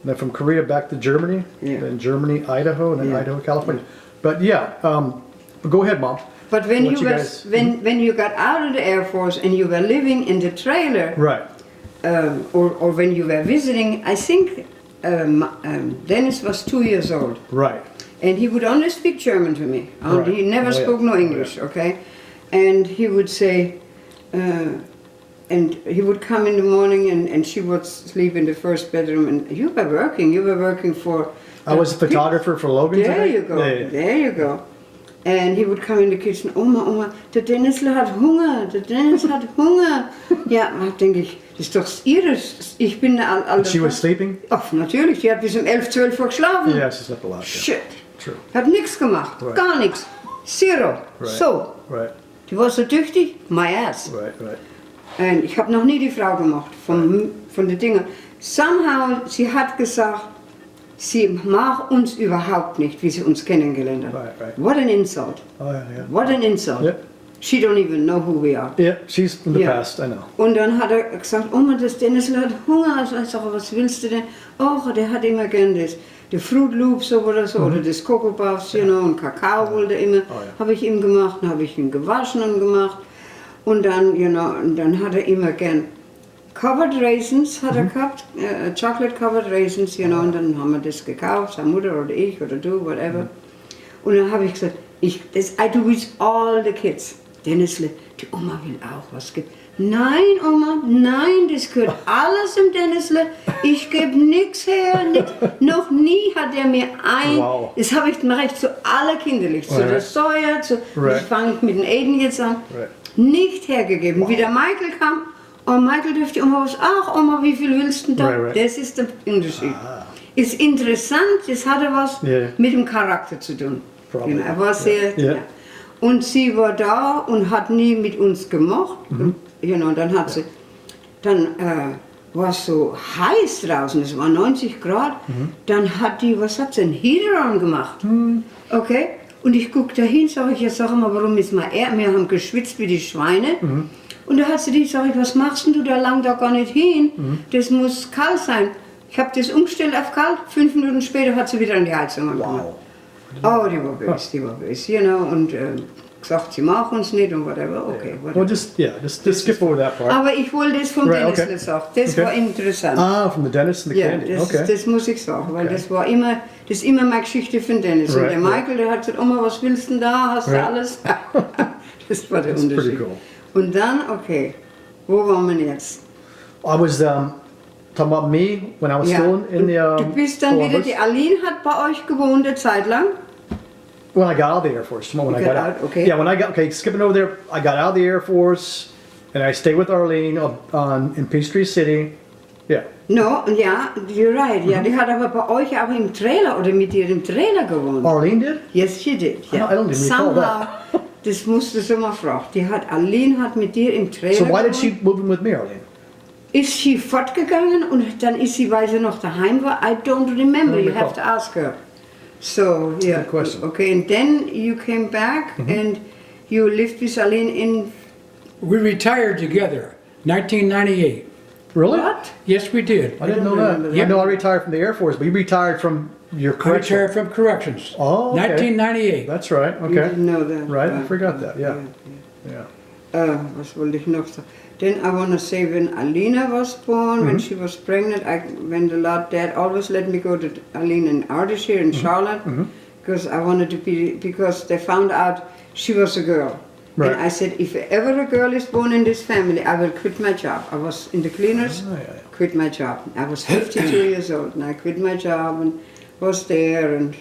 Then from Korea back to Germany. Yeah. Then Germany, Idaho, and then Yeah. Idaho, California. But yeah, go ahead, Mom. But when What you you was guys- when you got out of the Air Force and you were living in the trailer, Right. or when you were visiting, I think Dennis was 2 years old, Right. and he would only speak German to me. Right. He never Oh, yeah. spoke no Oh, English, okay? And he would say, and he would come in the morning, and she would sleep in the first bedroom, and you were working for. I was a photographer for Logan's. I There think. you go. Yeah, yeah. There you go. And he would come in the kitchen, Oma, der Dennisle hat Hunger, der Dennis hat Hunger. Ja, denke ich, das ist doch ihres. Ich bin eine alte And she was Frau. sleeping? Ach, natürlich, die hat bis um 11, 12 Uhr geschlafen. Yeah, she slept a lot. Yeah. Shit. True. Hat nichts gemacht, Right. gar nichts. Zero. Right. So, Right. die war so tüchtig, my ass. Right. Right. Und ich habe noch nie die Frau gemacht von den Dingen. Somehow, sie hat gesagt, sie mag uns überhaupt nicht, wie sie uns kennengelernt hat. Right, right. What an insult. Oh yeah. Yeah. What an insult. Yeah. She don't even know who we are. Yeah. She's in the Yeah. past. I know. Und dann hat er gesagt, Oma, das Dennisl hat Hunger. Also ich sage, was willst du denn? Oh, der hat immer gern das, die Fruit Loops oder so, oder das Cocoa Puffs, you know, und Kakao wollte er immer. Oh, ja. Habe ich ihm gemacht, dann habe ich ihn gewaschen und gemacht. Und dann, you know, und dann hat er immer gern Covered Raisins hat er gehabt, Chocolate Covered Raisins, you know, und dann haben wir das gekauft, seine Mutter oder ich oder du, whatever. Und dann habe ich gesagt, I do with all the kids. Dennisle, die Oma will auch was geben. Nein, Oma, nein, das gehört alles im Dennisle. Ich gebe nichts her, nix. Noch nie hat er mir Wow. das habe ich mache ich zu aller kinderlich, zu Right. der Sawyer, Right. ich fange mit den Aiden jetzt an, Right. nicht hergegeben. Wie der Michael kam, oh Michael dürfte Oma was, ach Oma, wie viel willst du da? Right, right. Das ist der Unterschied. Ist interessant, das hatte was Yeah. mit dem Charakter zu tun. Probably. Er war sehr, Yeah. ja. Und sie war da und hat nie mit uns gemocht. You know, dann hat sie, dann war es so heiß draußen, es war 90 Grad. Dann hat die, was hat sie, einen Heater angemacht. Okay? Und ich gucke da hin, sage ich, ja sag mal, warum ist mal er? Wir haben geschwitzt wie die Schweine. Und da hat sie die, sag ich, was machst denn du da lang da gar nicht hin? Das muss kalt sein. Ich habe das umgestellt auf kalt, 5 Minuten später hat sie wieder an die Heizung angemacht. Wow. Oh, die war böse, you know, und gesagt, sie mag uns nicht und whatever, okay, Well, whatever. just skip over that part. Aber ich wollte das von Right, Dennis okay. sagen, das Okay. war interessant. Ah, from the dentist and the Ja, candy. das, Okay. das muss ich sagen, weil Okay. das ist immer meine Geschichte von Dennis. Und Right, der Michael, der hat gesagt, Oma, was willst du denn da, hast du Right. alles? Das war der That's pretty Unterschied. cool. Und dann, okay, wo waren wir jetzt? I was talking about me when I was still in the du bist dann wieder, Columbus. die Aline hat bei euch gewohnt eine Zeit lang. When I got out of the Air Force. When I You got got out. out, okay. Yeah, when I got skipping over there, I got out of the Air Force, and I stayed with Arlene in Peachtree City. Yeah. No, ja, you're right. Ja, die hat aber bei euch auch im Trailer oder mit dir im Trailer gewohnt. Arlene did? Yes, she did. Yeah. I don't even recall Somehow, Das musste sie mal fragen. Aline hat mit dir im Trailer So why did she gewohnt. move in with me, Arlene? Ist sie fortgegangen und dann ist sie, weil sie noch daheim war? I don't remember. Don't You have recall. to ask her. So, yeah. Good question. Okay, and then you came back and you lived with Aline in We retired together, 1998. Really? what? Yes, we did. I didn't know remember that. that. I know I retired from the Air Force, but you retired from your I correction. retired from corrections. Oh, okay. 1998. That's right. You Okay. didn't know that. Right, I forgot that, yeah. Yeah. Was wollte ich noch sagen? Then I want to say when Alina was born, when she was pregnant, when the Lord Dad always let me go to Alina in Ardeshir in Charlotte, because I wanted to be, because they found out she was a girl. Right. And I said, if ever a girl is born in this family, I will quit my job. I was in the cleaners, Oh, yeah. quit my job. I was 52 years old and I quit my job and was there, and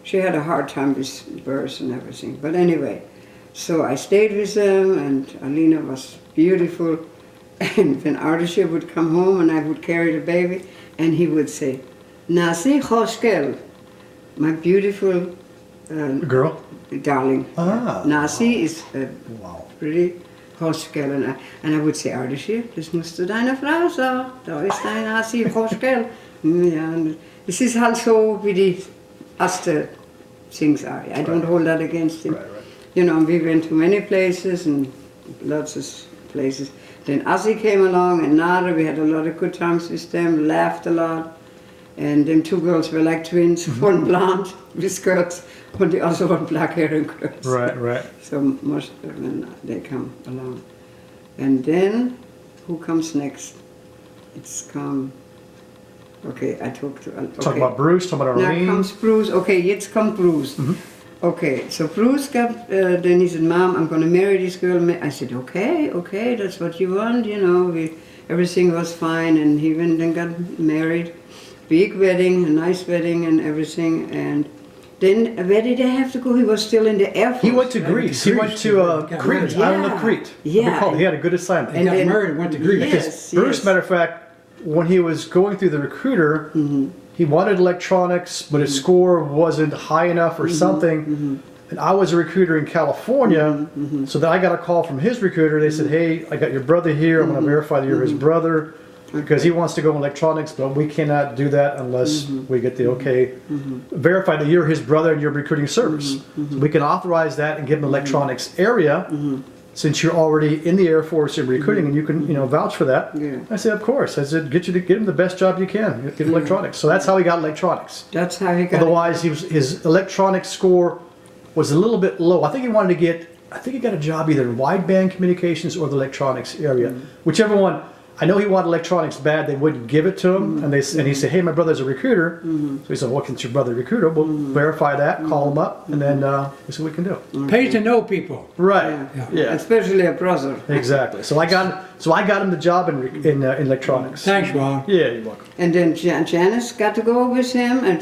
she had a hard time with birth and everything. But anyway, so I stayed with them, and Alina was beautiful. And when Ardeshir would come home and I would carry the baby, and he would say, Nasi Khoskel, my beautiful Girl? darling. Ah. Nasi is Wow. really Khoskel. And I would say, Ardeshir, das musst du deiner Frau sagen. Da ist dein Nasi Khoskel. Ja, und es ist halt so, wie die erste things are. I don't hold that against him. Right, right. You know, we went to many places and lots of places. Then Ozzy came along and Nara, we had a lot of good times with them, laughed a lot. And them two girls were like twins, one blonde with skirts, and the other one black hair and girls. Right, right. So most of them, they come along. And then, who comes next? It's come, okay, I talked to, okay. Talk about Bruce, talk about Now Arlene. comes Bruce. Okay, jetzt kommt Bruce. Okay, so Bruce got, then he said, Mom, I'm going to marry this girl. I said, okay, that's what you want, you know. Everything was fine, and he went and got married. Big wedding, a nice wedding and everything. And then, where did I have to go? He was still in the Air Force. He went to Greece. He went to Got Crete, married. island of Yeah. Crete. Yeah. Recall, he had a good assignment. He And got then- married and went to Greece. Yes. Bruce, matter of fact, when he was going through the recruiter, he wanted electronics, but his score wasn't high enough or something. And I was a recruiter in California, so then I got a call from his recruiter. They said, "Hey, I got your brother here. I'm going to verify that you're his brother because he wants to go in electronics, but we cannot do that unless we get the okay. Verify that you're his brother and you're recruiting service. So we can authorize that and give him electronics area." Since you're already in the Air Force and recruiting, and you can, vouch for that. Yeah. I said, of course. I said, get him the best job you can. Get him electronics. So that's how he got electronics. That's how he got Otherwise, his electronics score was a little bit low. I think he got a job either in wideband communications or the electronics area, whichever one. I know he wanted electronics bad. They wouldn't give it to him, and he said, "Hey, my brother's a recruiter." So he said, "Well, since your brother a recruiter, we'll verify that, call him up, and then we see what we can do." Pays to know people. Right? Yeah. Especially a brother. Exactly. So I got him the job in electronics. Thanks, Ron. Yeah, you're welcome. And then Janice got to go with him, and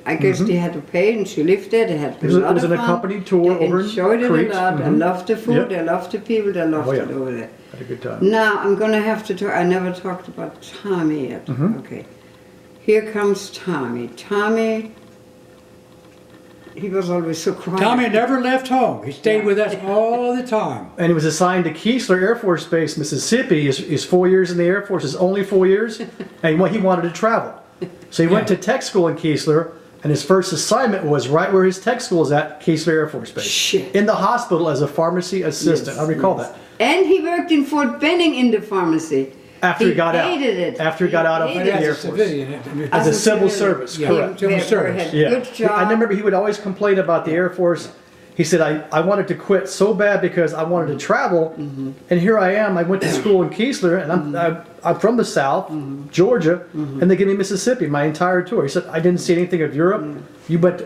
I guess they had to pay, and she lived there. They had It was a lot an of fun. accompanied tour They over in enjoyed it Crete. a lot. I loved the food. Yep. They loved the people. They loved Oh, yeah. it over there. Had a good time. Now I'm going to have to talk. I never talked about Tommy yet. Okay, here comes Tommy. Tommy, he was always so quiet. Tommy never left home. He stayed with us all the time. And he was assigned to Keesler Air Force Base, Mississippi. His 4 years in the Air Force is only 4 years, and he wanted to travel. So he went to tech school in Keesler, and his first assignment was right where his tech school is at, Keesler Air Force Base. Shit. In the hospital as a pharmacy assistant. Yes, I recall yes. that. And he worked in Fort Benning in the pharmacy. After he got out. hated it. After he got out of hated the it. Air As a Force. civilian. As a As a civil civilian. service, Yeah. correct. Civil He service. had Yeah. good job. I remember he would always complain about the Air Force. He said, I wanted to quit so bad because I wanted to travel, and here I am. I went to school in Keesler, and I'm from the South, Georgia, and they give me Mississippi my entire tour. He said, I didn't see anything of Europe. You went